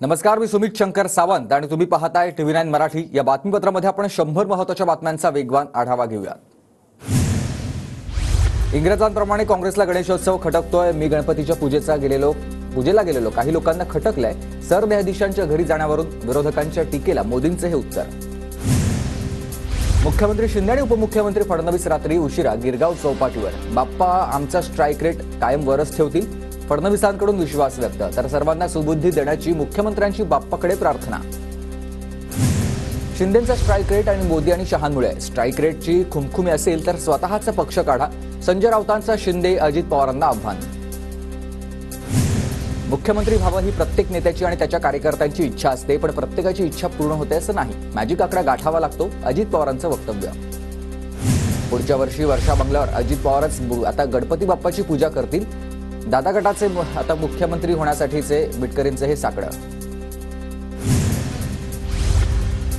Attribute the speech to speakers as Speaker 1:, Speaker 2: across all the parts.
Speaker 1: नमस्कार, मी सुमित शंकर सावंत आणि तुम्ही पाहताय TV9 मराठी। या बातमीपत्रामध्ये आपण 100 महत्त्वाच्या बातम्यांचा वेगवान आढावा घेऊया। इंग्रजांप्रमाणे काँग्रेसला गणेशोत्सव खटकतोय। मी गणपतीच्या पूजेला गेलेलो काही लोकांना खटकलंय। सरन्यायाधीशांच्या घरी जाण्यावरून विरोधकांच्या टीकेला मोदींचे हे उत्तर। मुख्यमंत्री शिंदे आणि उपमुख्यमंत्री फडणवीस रात्री उशिरा गिरगाव चौपाटीवर बाप्पा आमचा स्ट्राइक रेट कायम वरच ठेवतील, फडणवीसांकडून विश्वास व्यक्त। तर सर्वांना सुबुद्धी देण्याची मुख्यमंत्र्यांची बाप्पाकडे प्रार्थना। शिंदेंचा स्ट्राइक रेट आणि मोदी आणि शहांमुळे स्ट्राइक रेटची खुमखुमी असेल तर स्वतःचा पक्ष काढा, संजय राऊतांचा शिंदे अजित पवारांना आव्हान। मुख्यमंत्री व्हावं ही प्रत्येक नेत्याची आणि त्याच्या कार्यकर्त्यांची इच्छा असते, पण प्रत्येकाची इच्छा पूर्ण होते असं नाही। मॅजिक आकडा गाठावा लागतो, अजित पवारांचं वक्तव्य। पुढच्या वर्षी वर्षा बंगल्यावर अजित पवारच आता गणपती बाप्पाची पूजा करतील। दादा गटाचे आता मुख्यमंत्री होण्यासाठीचे बिटकरींचे हे साकडं।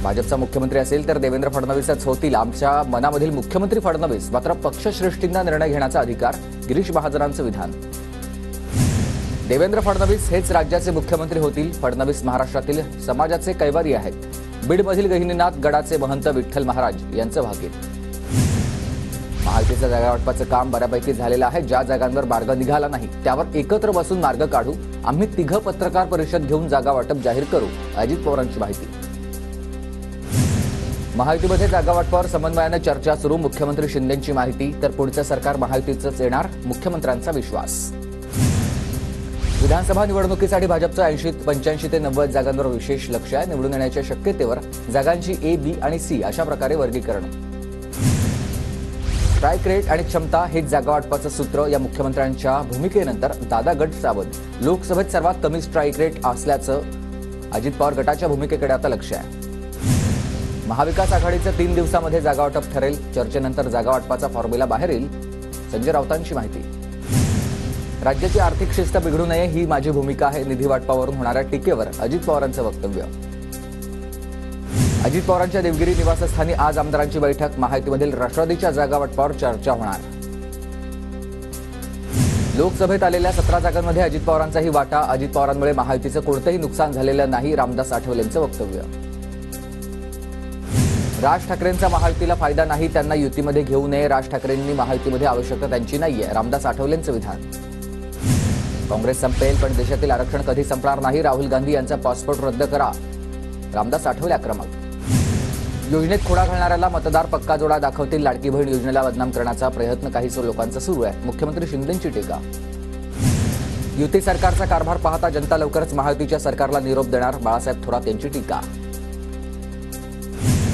Speaker 1: भाजपचा मुख्यमंत्री असेल तर देवेंद्र फडणवीसच होतील, आमच्या मनामधील मुख्यमंत्री फडणवीस। मात्र पक्षश्रेष्ठींना निर्णय घेण्याचा अधिकार, गिरीश महाजनांचं विधान। देवेंद्र फडणवीस हेच राज्याचे मुख्यमंत्री होतील। फडणवीस महाराष्ट्रातील समाजाचे कैवारी आहेत। बीडमधील गहिनीनाथ गडाचे महंत विठ्ठल महाराज यांचं भाग्य। महायुतीच्या जागा वाटपाचं काम बऱ्यापैकी झालेलं आहे। ज्या जागांवर मार्ग निघाला नाही त्यावर एकत्र बसून मार्ग काढू। आम्ही तिघं पत्रकार परिषद घेऊन जागा वाटप जाहीर करू, अजित पवारांची माहिती। महायुतीमध्ये जागा वाटपावर समन्वयाने चर्चा सुरू, मुख्यमंत्री शिंदेंची माहिती। तर पुढचं सरकार महायुतीचंच येणार, मुख्यमंत्र्यांचा विश्वास। विधानसभा निवडणुकीसाठी भाजपचं 85 ते 90 जागांवर विशेष लक्ष आहे। निवडून येण्याच्या शक्यतेवर जागांची A, B आणि C अशा प्रकारे वर्गीकरण। स्ट्राइक रेट आणि क्षमता हेच जागा वाटपाचं सूत्र। या मुख्यमंत्र्यांच्या भूमिकेनंतर दादा गट सावध। लोकसभेत सर्वात कमी स्ट्राइक रेट असल्याचं अजित पवार गटाच्या भूमिकेकडे आता लक्ष आहे। महाविकास आघाडीचं 3 दिवसांमध्ये जागा वाटप ठरेल। चर्चेनंतर जागा वाटपाचा फॉर्म्युला बाहेर येईल, संजय राऊतांची माहिती। राज्याची आर्थिक शिस्त बिघडू नये ही माझी भूमिका आहे। निधी वाटपावरून होणाऱ्या टीकेवर अजित पवारांचं वक्तव्य। अजित पवारांच्या देवगिरी निवासस्थानी आज आमदारांची बैठक। महायुतीमधील राष्ट्रवादीच्या जागा वाटपावर चर्चा होणार। लोकसभेत आलेल्या 17 जागांमध्ये अजित पवारांचाही वाटा। अजित पवारांमुळे महायुतीचं कोणतंही नुकसान झालेलं नाही, रामदास आठवलेंचं वक्तव्य। राज ठाकरेंचा महायुतीला फायदा नाही, त्यांना युतीमध्ये घेऊ नये। राज ठाकरेंनी महायुतीमध्ये आवश्यकता त्यांची नाहीये, रामदास आठवलेंचं विधान। काँग्रेस संपेल पण देशातील आरक्षण कधी संपणार नाही, राहुल गांधी यांचा पासपोर्ट रद्द करा, रामदास आठवले आक्रमक। योजनेत खोडा घालणाऱ्याला मतदार पक्का जोडा दाखवतील, लाडकी बहीण योजनेला बदनाम करण्याचा प्रयत्न काही लोकांचा सुरू आहे, मुख्यमंत्री शिंदेंची टीका। युती सरकारचा कारभार पाहता जनता लवकरच महायुतीच्या सरकारला निरोप देणार, बाळासाहेब थोरात यांची टीका।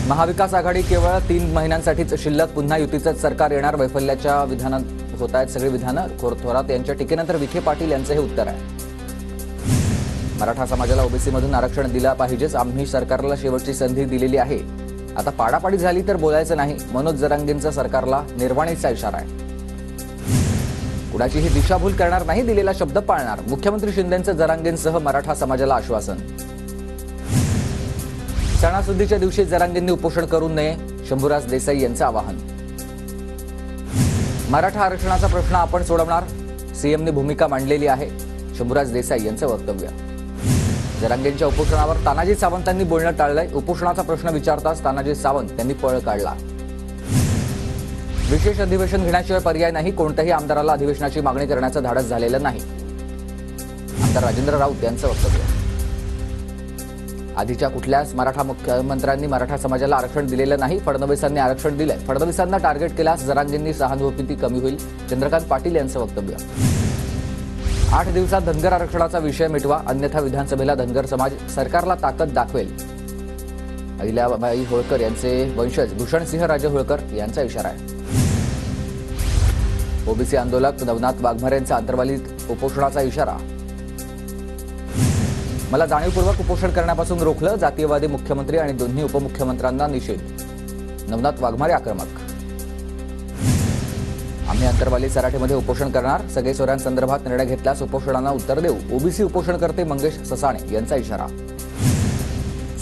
Speaker 1: महाविकास आघाडी केवळ 3 महिन्यांसाठीच शिल्लक, पुन्हा युतीचंच सरकार येणार, वैफल्याच्या विधानात होत आहेत सगळी विधानं। थोरात यांच्या टीकेनंतर विखे पाटील यांचं हे उत्तर आहे। मराठा समाजाला ओबीसी मधून आरक्षण दिलं पाहिजेच, आम्ही सरकारला शेवटची संधी दिलेली आहे, आता पाडापाडी झाली तर बोलायचं नाही, मनोज जरांगेंचा सरकारला निर्वाणीचा इशारा आहे। कुणाचीही दिशाभूल करणार नाही, दिलेला शब्द पाळणार, मुख्यमंत्री शिंदेंचं जरांगेंसह मराठा समाजाला आश्वासन। सणासुदीच्या दिवशी जरांगेंनी उपोषण करू नये, शंभूराज देसाई यांचं आवाहन। मराठा आरक्षणाचा प्रश्न आपण सोडवणार, सीएमने भूमिका मांडलेली आहे, शंभूराज देसाई यांचं वक्तव्य। जरांगेंच्या उपोषणावर तानाजी सावंतांनी बोलणं टाळलंय, उपोषणाचा प्रश्न विचारताच तानाजी सावंत यांनी पळ काढला। विशेष अधिवेशन घेण्याशिवाय पर्याय नाही, कोणत्याही आमदाराला अधिवेशनाची मागणी करण्याचं धाडस झालेलं नाही, आमदार राजेंद्र राऊत यांचं वक्तव्य। आधीच्या कुठल्याच मराठा मुख्यमंत्र्यांनी मराठा समाजाला आरक्षण दिलेलं नाही, फडणवीसांनी आरक्षण दिलंय, फडणवीसांना टार्गेट केल्यास जरांगेंनी सहानुभूती कमी होईल, चंद्रकांत पाटील यांचं वक्तव्य। 8 दिवसात धनगर आरक्षणाचा विषय मिटवा, अन्यथा विधानसभेला धनगर समाज सरकारला ताकद दाखवेल, अहिल्याबाई होळकर यांचे वंशज भूषणसिंह राजे होळकर यांचा इशारा आहे। ओबीसी आंदोलक नवनाथ वाघमारेंचा अंतर्वालीत उपोषणाचा इशारा। मला जाणीवपूर्वक उपोषण करण्यापासून रोखलं, जातीयवादी मुख्यमंत्री आणि दोन्ही उपमुख्यमंत्र्यांना निषेध, नवनाथ वाघमारे आक्रमक। आम्ही अंतर्वाली सराठीमध्ये उपोषण करणार, सगळे सोयऱ्यांसंदर्भात निर्णय घेतल्यास उपोषणांना उत्तर देऊ, ओबीसी उपोषणकर्ते मंगेश ससाणे यांचा इशारा।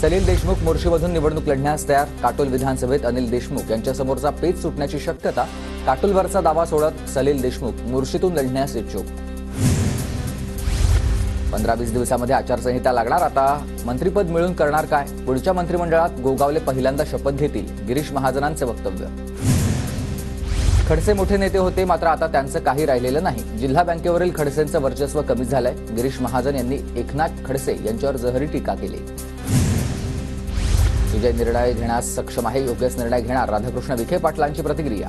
Speaker 1: सलील देशमुख मोर्शीमधून निवडणूक लढण्यास तयार, काटोल विधानसभेत अनिल देशमुख यांच्यासमोरचा पेच सुटण्याची शक्यता, काटोलवरचा दावा सोडत सलील देशमुख मोर्शीतून लढण्यास इच्छुक। 15-20 दिवसांमध्ये आचारसंहिता लागणार. आता मंत्रिपद मिळून करणार काय? पुढच्या मंत्रिमंडळात गोगावले पहिल्यांदा शपथ घेतील. गिरीश महाजनांचे वक्तव्य. खडसे मोठे नेते होते, मात्र आता त्यांचं काही राहिलेलं नाही. जिल्हा बँकेवरील खडसेंचं वर्चस्व कमी झालंय. गिरीश महाजन यांनी एकनाथ खडसे यांच्यावर जहरी टीका केली. विजय निर्णय घेण्यास सक्षम आहे, योग्यच निर्णय घेणार. राधाकृष्ण विखे पाटलांची प्रतिक्रिया.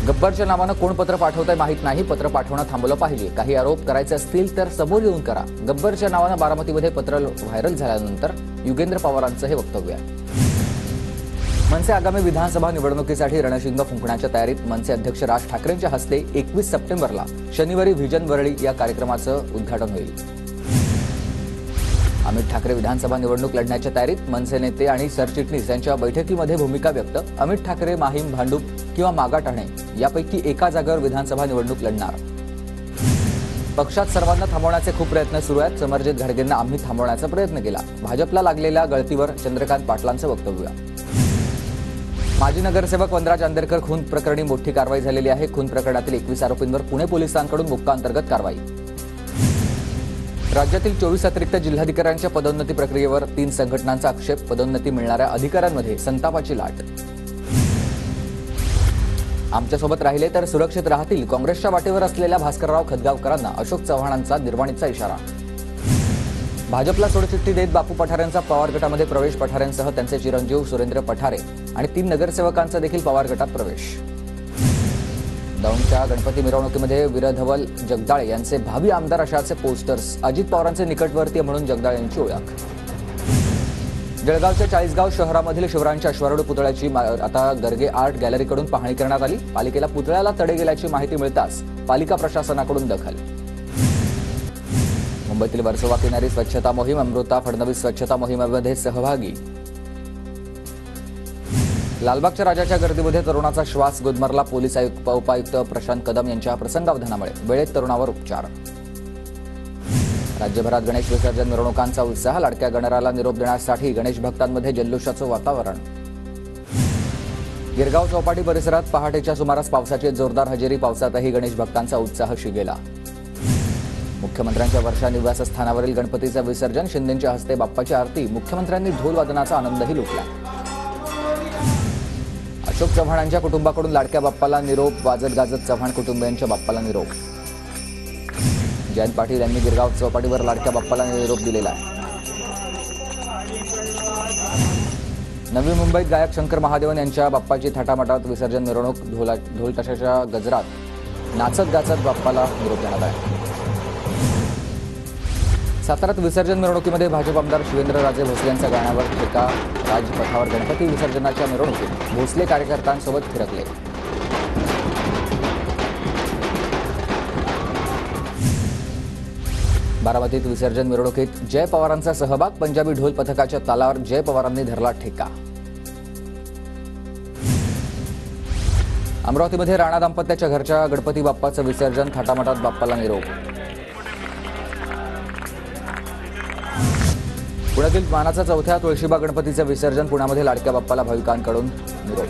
Speaker 1: गब्बरच्या नावानं कोण पत्र पाठवतंय माहीत नाही, पत्र पाठवणं थांबवलं पाहिजे. काही आरोप करायचे असतील तर समोर येऊन करा. गब्बरच्या नावानं बारामतीमध्ये पत्र व्हायरल झाल्यानंतर युगेंद्र पवारांचं हे वक्तव्य आहे. मनसे आगामी विधानसभा निवडणुकीसाठी रणशिंग फुंकण्याच्या तयारीत. मनसे अध्यक्ष राज ठाकरेंच्या हस्ते 21 सप्टेंबरला शनिवारी व्हिजन वरळी या कार्यक्रमाचं उद्घाटन होईल. अमित ठाकरे विधानसभा निवडणूक लढण्याच्या तयारीत. मनसे नेते आणि सरचिटणीस यांच्या बैठकीमध्ये भूमिका व्यक्त. अमित ठाकरे माहीम, भांडूप किंवा मागा ठाणे यापैकी एका जागेवर विधानसभा निवडणूक लढणार. पक्षात सर्वांना थांबवण्याचे खूप प्रयत्न सुरू आहेत. समरजित घाडगेंना आम्ही थांबवण्याचा प्रयत्न केला. भाजपला लागलेल्या गळतीवर चंद्रकांत पाटलांचं वक्तव्य. माजी नगरसेवक वनराज आंदेरकर खून प्रकरणी मोठी कारवाई झालेली आहे. खून प्रकरणातील 21 आरोपींवर पुणे पोलिसांकडून मोक्का अंतर्गत कारवाई. राज्यातील 24 अतिरिक्त जिल्हाधिकाऱ्यांच्या पदोन्नती प्रक्रियेवर 3 संघटनांचा आक्षेप. पदोन्नती मिळणाऱ्या अधिकाऱ्यांमध्ये संतापाची लाट. आमच्यासोबत राहिले तर सुरक्षित राहतील. काँग्रेसच्या वाटेवर असलेल्या भास्करराव खतगावकरांना अशोक चव्हाणांचा निर्वाणीचा इशारा. भाजपला सोडचिठ्ठी देत बापू पठारेंचा पवार गटामध्ये प्रवेश. पठारेंसह त्यांचे चिरंजीव सुरेंद्र पठारे आणि 3 नगरसेवकांचा देखील पवार गटात प्रवेश. दौंडच्या गणपती मिरवणुकीमध्ये वीरधवल जगदाळे यांचे भावी आमदार अशाचे पोस्टर्स. अजित पवारांचे निकटवर्तीय म्हणून जगदाळे यांची ओळख. जळगावच्या 40गाव शहरामधील शिवरायांच्या अश्वारूढ पुतळ्याची आता गर्गे आर्ट गॅलरीकडून पाहणी करण्यात आली. पालिकेला पुतळ्याला तडे गेल्याची माहिती मिळताच पालिका प्रशासनाकडून दखल. मुंबईतील वर्सोवा किनारी स्वच्छता मोहीम. अमृता फडणवीस स्वच्छता मोहिमेमध्ये सहभागी. लालबागच्या राजाच्या गर्दीमध्ये तरुणाचा श्वास गुदमरला. पोलीस उपायुक्त प्रशांत कदम यांच्या प्रसंगावधानामुळे वेळेत तरुणावर उपचार. राज्यभरात गणेश विसर्जन मिरवणुकांचा उत्साह. लाडक्या गणराला निरोप देण्यासाठी गणेश भक्तांमध्ये जल्लोषाचं वातावरण. गिरगाव चौपाटी परिसरात पहाटेच्या सुमारास पावसाची जोरदार हजेरी. पावसातही गणेश भक्तांचा उत्साह शिगेला. मुख्यमंत्र्यांच्या वर्षा निवासस्थानावरील गणपतीचं विसर्जन. शिंदेंच्या हस्ते बाप्पाची आरती. मुख्यमंत्र्यांनी ढोल वादनाचा आनंदही लुटला. अशोक चव्हाणांच्या कुटुंबाकडून लाडक्या बाप्पाला निरोप. वाजत गाजत चव्हाण कुटुंबियांच्या बाप्पाला निरोप. जयंत पाटील यांनी गिरगाव चौपाटीवर लाडक्या बाप्पाला निरोप दिलेला आहे. नवी मुंबईत गायक शंकर महादेवन यांच्या बाप्पाची थाटामाटात विसर्जन मिरवणूक. ढोल ताशाच्या गजरात नाचत गाचत बाप्पाला निरोप देण्यात आहे. साताऱ्यात विसर्जन मिरवणुकीमध्ये भाजप आमदार शिवेंद्रराजे भोसले यांच्या गाण्यावर ठेका. राजपथावर गणपती विसर्जनाच्या मिरवणुकीत भोसले कार्यकर्त्यांसोबत फिरकले. बारामतीत विसर्जन मिरवणुकीत जय पवारांचा सहभाग. पंजाबी ढोल पथकाच्या तालावर जय पवारांनी धरला ठेका. अमरावतीमध्ये राणा दाम्पत्याच्या घरच्या गणपती बाप्पाचं विसर्जन. थाटामाटात बाप्पाला निरोप. पुण्यातील मानाचा 4थ्या तुळशीबाग गणपतीचं विसर्जन. पुण्यामध्ये लाडक्या बाप्पाला भाविकांकडून निरोप.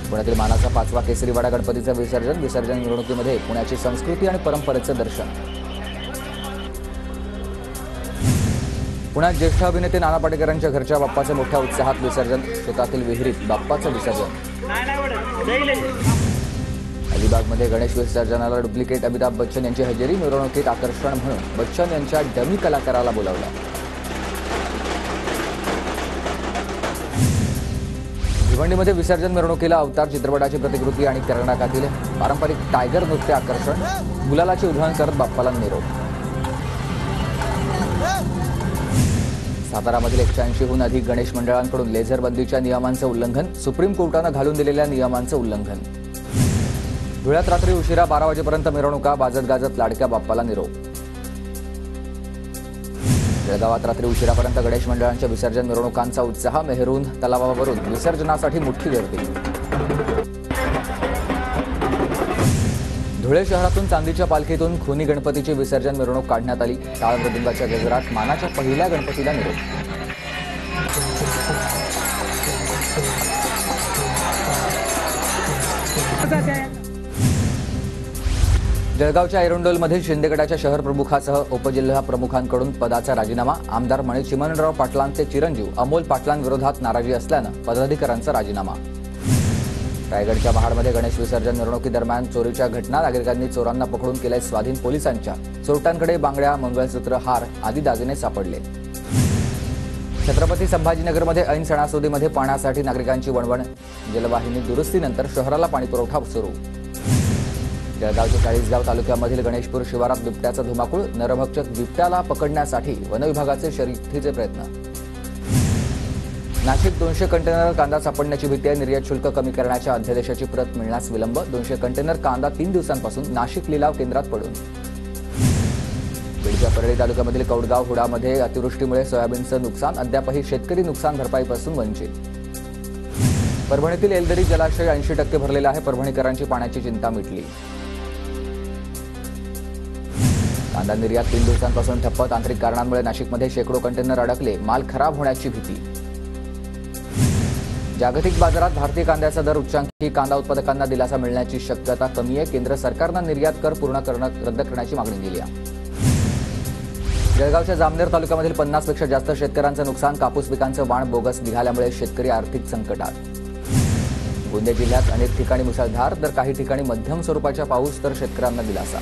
Speaker 1: पुण्यातील मानाचा 5वा केसरीवाडा गणपतीचं विसर्जन. विसर्जन मिरवणुकीमध्ये पुण्याची संस्कृती आणि परंपरेचं दर्शन. पुण्यात ज्येष्ठ अभिनेते नाना पाटेकरांच्या घरच्या बाप्पाचं मोठ्या उत्साहात विसर्जन. शेतातील विहिरीत बाप्पाचं विसर्जन. अलिबागमध्ये गणेश विसर्जनाला डुप्लिकेट. अमिताभ बच्चन यांची हजेरी. मिरवणुकीत आकर्षण म्हणून बच्चन यांच्या डमी कलाकाराला बोलावलं. भिवंडीमध्ये विसर्जन मिरवणुकीला अवतार चित्रपटाची प्रतिकृती आणि कर्नाटकातील पारंपरिक टायगर नृत्य आकर्षण. गुलालाची उधळण करत बाप्पाला निरोप. सातारामधील 180हून अधिक गणेश मंडळांकडून लेझर बंदीच्या नियमांचं उल्लंघन. सुप्रीम कोर्टानं घालून दिलेल्या नियमांचं उल्लंघन. धुळ्यात रात्री उशिरा 12 वाजेपर्यंत मिरवणुका. वाजत गाजत लाडक्या बाप्पाला निरोप. जळगावात रात्री उशिरापर्यंत गणेश मंडळांच्या विसर्जन मिरवणुकांचा उत्साह. मेहरून तलावावरून विसर्जनासाठी मोठी गर्दी. धुळे शहरातून चांदीच्या पालखीतून खुनी गणपतीची विसर्जन मिरवणूक काढण्यात आली. टाळ मृदुंगाच्या गजरात मानाच्या पहिल्या गणपतीला निरोप. जळगावच्या एरंडोलमधील शिंदे गटाच्या शहर प्रमुखासह उपजिल्हा प्रमुखांकडून पदाचा राजीनामा. आमदार चिमणराव पाटलांचे चिरंजीव अमोल पाटलांविरोधात नाराजी असल्यानं पदाधिकाऱ्यांचा राजीनामा. रायगडच्या महाडमध्ये गणेश विसर्जन मिरवणुकीदरम्यान चोरीच्या घटना. नागरिकांनी चोरांना पकडून केले स्वाधीन पोलिसांच्या. चोरट्यांकडे बांगड्या, मंगळसूत्र, हार आदी दागिने सापडले. छत्रपती संभाजीनगरमध्ये ऐन सणासुदीमध्ये पाण्यासाठी नागरिकांची वणवण. जलवाहिनी दुरुस्तीनंतर शहराला पाणीपुरवठा सुरू. जळगावच्या चाळीसगाव तालुक्यामधील गणेशपूर शिवारात बिबट्याचा धुमाकूळ. नरभक्षक बिबट्याला पकडण्यासाठी वनविभागाचे शर्थीचे प्रयत्न. नाशिक 200 कंटेनर कांदा सापडण्याची भीती आहे. निर्यात शुल्क कमी करण्याच्या अध्यादेशाची प्रत मिळण्यास विलंब. 200 कंटेनर कांदा 3 दिवसांपासून नाशिक लिलाव केंद्रात पडून. बीडच्या परळी तालुक्यामधील कौडगाव हुडामध्ये अतिवृष्टीमुळे सोयाबीनचं नुकसान. अद्यापही शेतकरी नुकसान भरपाईपासून वंचित. परभणीतील एलदरी जलाशय 80% भरलेला आहे. परभणीकरांची पाण्याची चिंता मिटली. कांदा निर्यात 3 दिवसांपासून ठप्प. तांत्रिक कारणांमुळे नाशिकमध्ये शेकडो कंटेनर अडकले. माल खराब होण्याची भीती. जागतिक बाजारात भारतीय कांद्याचा दर उच्चांकी. कांदा उत्पादकांना दिलासा मिळण्याची शक्यता कमी आहे. केंद्र सरकारनं निर्यात कर रद्द करण्याची मागणी केली आहे. जळगावच्या जामनेर तालुक्यामधील 50 पेक्षा जास्त शेतकऱ्यांचं नुकसान. कापूस पिकांचं वाण बोगस निघाल्यामुळे शेतकरी आर्थिक संकटात. गोंदिया जिल्ह्यात अनेक ठिकाणी मुसळधार तर काही ठिकाणी मध्यम स्वरूपाचा पाऊस तर शेतकऱ्यांना दिलासा.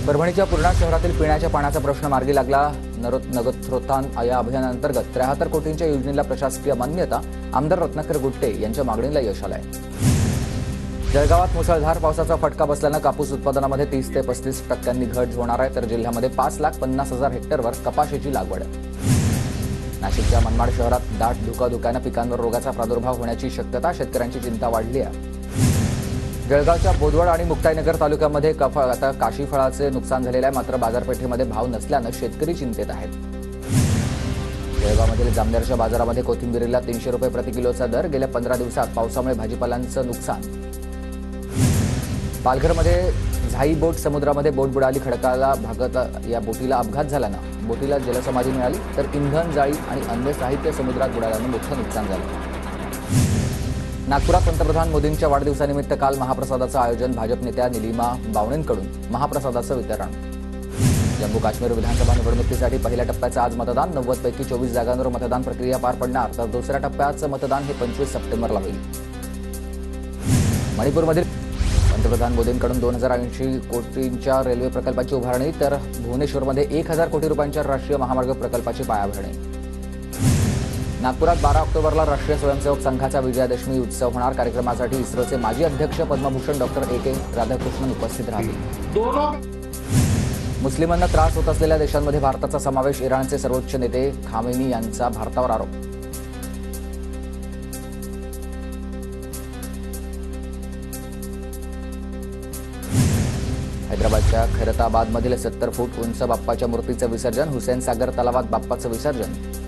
Speaker 1: परभणीच्या पूर्णा शहरातील पिण्याच्या पाण्याचा प्रश्न मार्गी लागला. नगरस्रोतान या अभियानांतर्गत 73 कोटींच्या योजनेला प्रशासकीय मान्यता. आमदार रत्नाकर गुट्टे यांच्या मागणीला यश आलंय. जळगावात मुसळधार पावसाचा फटका बसल्यानं कापूस उत्पादनामध्ये 30 ते 35% घट होणार आहे. तर जिल्ह्यामध्ये 5,50,000 हेक्टरवर कपाशीची लागवड. नाशिकच्या मनमाड शहरात दाट धुक्यानं पिकांवर रोगाचा प्रादुर्भाव होण्याची शक्यता. शेतकऱ्यांची चिंता वाढली आहे. जळगावच्या बोदवड आणि मुक्ताईनगर तालुक्यामध्ये आता काशी फळाचे नुकसान झालेले आहे. मात्र बाजारपेठेमध्ये भाव नसल्यानं शेतकरी चिंतेत आहेत. जळगावमधील जामनेरच्या बाजारामध्ये कोथिंबीरीला 300 रुपये प्रति किलोचा दर. गेल्या 15 दिवसात पावसामुळे भाजीपालांचं नुकसान. पालघरमध्ये झाई बोट समुद्रामध्ये बोट बुडाली. खडकाला भागात या बोटीला अपघात झाल्यानं बोटीला जलसमाधी मिळाली. तर इंधन, जाळी आणि अन्य साहित्य समुद्रात बुडाल्यानं मोठं नुकसान झालं. नागपुरात पंतप्रधान मोदींच्या वाढदिवसानिमित्त काल महाप्रसादाचं आयोजन. भाजप नेत्या निलिमा बावणेंकडून महाप्रसादाचं वितरण. जम्मू काश्मीर विधानसभा निवडणुकीसाठी पहिल्या टप्प्याचं आज मतदान. 90 पैकी 24 जागांवर मतदान प्रक्रिया पार पडणार. तर दुसऱ्या टप्प्याचं मतदान हे 25 सप्टेंबरला होईल. मणिपूरमधील पंतप्रधान मोदींकडून 2080 कोटींच्या रेल्वे प्रकल्पाची उभारणी. तर भुवनेश्वरमध्ये 1000 कोटी रुपयांच्या राष्ट्रीय महामार्ग प्रकल्पाची पायाभरणी. नागपुरात 12 ऑक्टोबरला राष्ट्रीय स्वयंसेवक संघाचा विजयादशमी उत्सव होणार. कार्यक्रमासाठी इस्रोचे माजी अध्यक्ष पद्मभूषण डॉक्टर A.K. राधाकृष्णन उपस्थित राहतील. मुस्लिमांना त्रास होत असलेल्या देशांमध्ये भारताचा समावेश. इराणचे सर्वोच्च नेते खामेनी यांचा भारतावर आरोप. हैदराबादच्या खैरताबादमधील 70 फूट उंच बाप्पाच्या मूर्तीचं विसर्जन. हुसेन सागर तलावात बाप्पाचं विसर्जन.